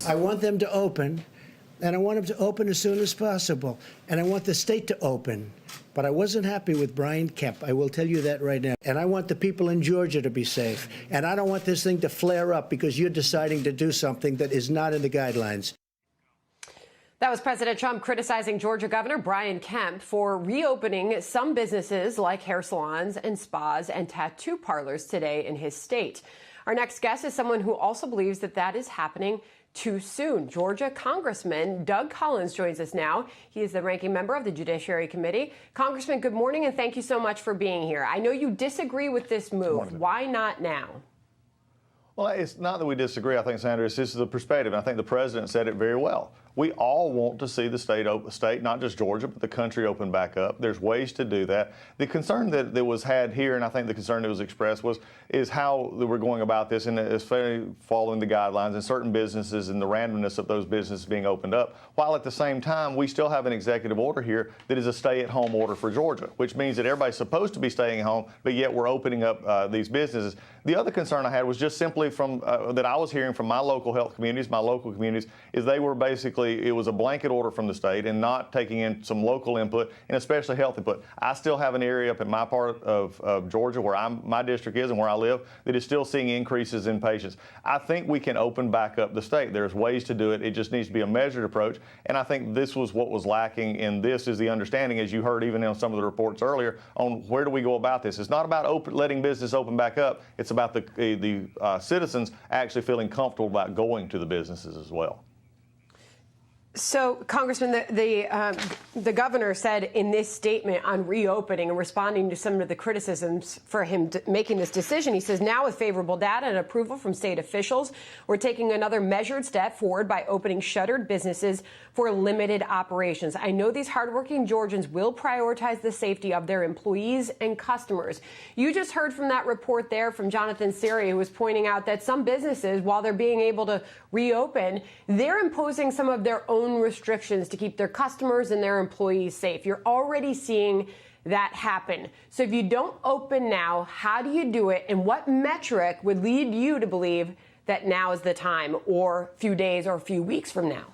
I want them to open, and I want them to open as soon as possible. And I want the state to open. But I wasn't happy with Brian Kemp. I will tell you that right now. And I want the people in Georgia to be safe. And I don't want this thing to flare up because you're deciding to do something that is not in the guidelines. That was President Trump criticizing Georgia Governor Brian Kemp for reopening some businesses like hair salons and spas and tattoo parlors today in his state. Our next guest is someone who also believes that that is happening too soon. Georgia Congressman Doug Collins joins us now. He is the ranking member of the Judiciary Committee. Congressman, good morning, and thank you so much for being here. I know you disagree with this move. Why not now? Well, it's not that we disagree. I think, Sandra, this is the perspective. And I think the president said it very well. We all want to see the state, not just Georgia, but the country open back up. There's ways to do that. The concern that was had here, and I think the concern that was expressed is how we're going about this, and it's following the guidelines and certain businesses and the randomness of those businesses being opened up, while at the same time we still have an executive order here that is a stay-at-home order for Georgia, which means that everybody's supposed to be staying at home, but yet we're opening up these businesses. The other concern I had was just simply from that I was hearing from my local health communities, my local communities, is they were basically, it was a blanket order from the state and not taking in some local input and especially health input. I still have an area up in my part of Georgia where my district is and where I live that is still seeing increases in patients. I think we can open back up the state. There's ways to do it. It just needs to be a measured approach. And I think this was what was lacking in this is the understanding, as you heard even in some of the reports earlier, on where do we go about this. It's not about letting business open back up. It's about the citizens actually feeling comfortable about going to the businesses as well. So, Congressman, the governor said in this statement on reopening and responding to some of the criticisms for him making this decision, he says, now with favorable data and approval from state officials, we're taking another measured step forward by opening shuttered businesses for limited operations. I know these hardworking Georgians will prioritize the safety of their employees and customers. You just heard from that report there from Jonathan Siri, who was pointing out that some businesses, while they're being able to reopen, they're imposing some of their own restrictions to keep their customers and their employees safe. You're already seeing that happen. So if you don't open now, how do you do it? And what metric would lead you to believe that now is the time, or a few days or a few weeks from now?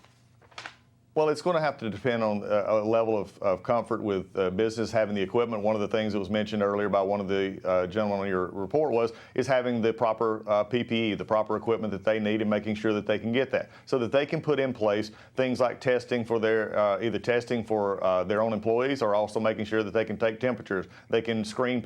Well, it's going to have to depend on a level of comfort with business having the equipment. One of the things that was mentioned earlier by one of the gentlemen on your report is having the proper PPE, the proper equipment that they need, and making sure that they can get that, so that they can put in place things like testing for their either testing for their own employees, or also making sure that they can take temperatures, they can screen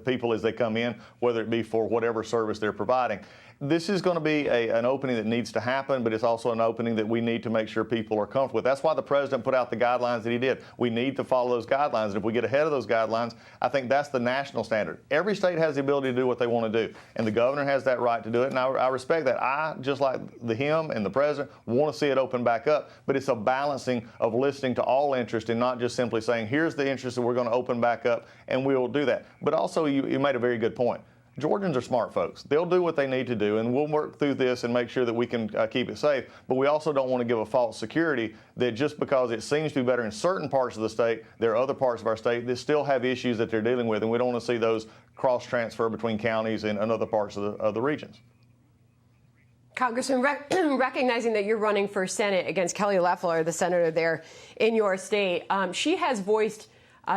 people as they come in, whether it be for whatever service they're providing. This is going to be an opening that needs to happen, but it's also an opening that we need to make sure people are comfortable with. That's why the president put out the guidelines that he did. We need to follow those guidelines, and if we get ahead of those guidelines, I think that's the national standard. Every state has the ability to do what they want to do, and the governor has that right to do it, and I respect that. I, just like him and the president, want to see it open back up, but it's a balancing of listening to all interest and not just simply saying, here's the interest that we're going to open back up, and we will do that. But also, you made a very good point. Georgians are smart folks. They'll do what they need to do, and we'll work through this and make sure that we can keep it safe. But we also don't want to give a false security that just because it seems to be better in certain parts of the state, there are other parts of our state that still have issues that they're dealing with, and we don't want to see those cross-transfer between counties and other parts of the regions. Congressman, recognizing that you're running for Senate against Kelly Loeffler, the senator there in your state, she has voiced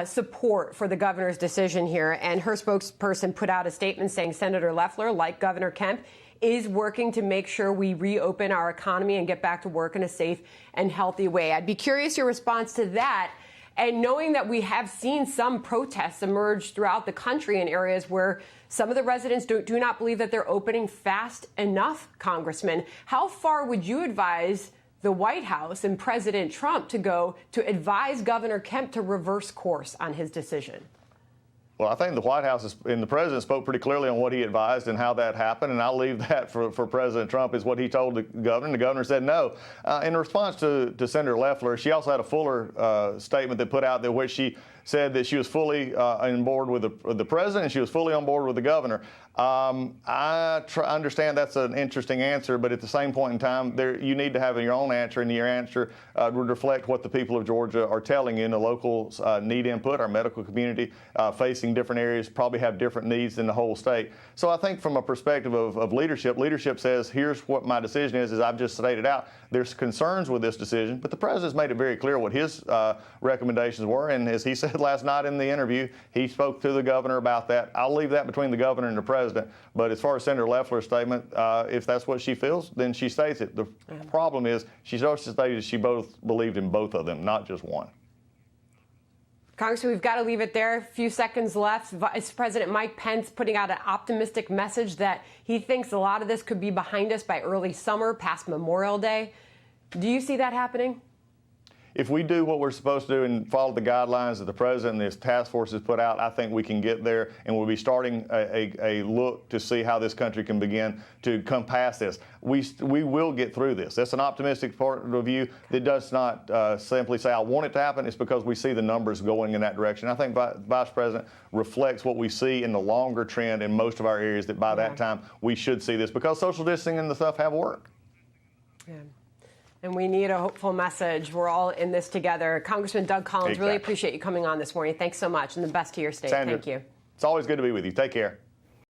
support for the governor's decision here, and her spokesperson put out a statement saying Senator Loeffler, like Governor Kemp, is working to make sure we reopen our economy and get back to work in a safe and healthy way. I'd be curious your response to that, and knowing that we have seen some protests emerge throughout the country in areas where some of the residents do not believe that they're opening fast enough, Congressman. How far would you advise the White House and President Trump to go to advise Governor Kemp to reverse course on his decision? Well, I think the White House and the president spoke pretty clearly on what he advised and how that happened, and I'll leave that for President Trump is what he told the governor, and the governor said no. In response to Senator Loeffler, she also had a fuller statement that put out there where she said that she was fully on board with the president and she was fully on board with the governor. I understand that's an interesting answer, but at the same point in time, you need to have your own answer, and your answer would reflect what the people of Georgia are telling you. And the locals need input. Our medical community facing different areas probably have different needs than the whole state. So I think from a perspective of leadership says, here's what my decision is I've just stated out. There's concerns with this decision, but the president's made it very clear what his recommendations were. And as he said last night in the interview, he spoke to the governor about that. I'll leave that between the governor and the president. But as far as Senator Loeffler's statement, if that's what she feels, then she states it. The problem is she's also stated she both believed in both of them, not just one. Congressman, we've got to leave it there. A few seconds left. Vice President Mike Pence putting out an optimistic message that he thinks a lot of this could be behind us by early summer, past Memorial Day. Do you see that happening? If we do what we're supposed to do and follow the guidelines that the president and this task force has put out, I think we can get there, and we'll be starting a look to see how this country can begin to come past this. We will get through this. That's an optimistic part of view that does not simply say, I want it to happen. It's because we see the numbers going in that direction. I think Vice President reflects what we see in the longer trend in most of our areas, that by that time we should see this, because social distancing and the stuff have worked. Yeah. And we need a hopeful message. We're all in this together. Congressman Doug Collins, really appreciate you coming on this morning. Thanks so much, and the best to your state. Sandra, thank you. It's always good to be with you. Take care.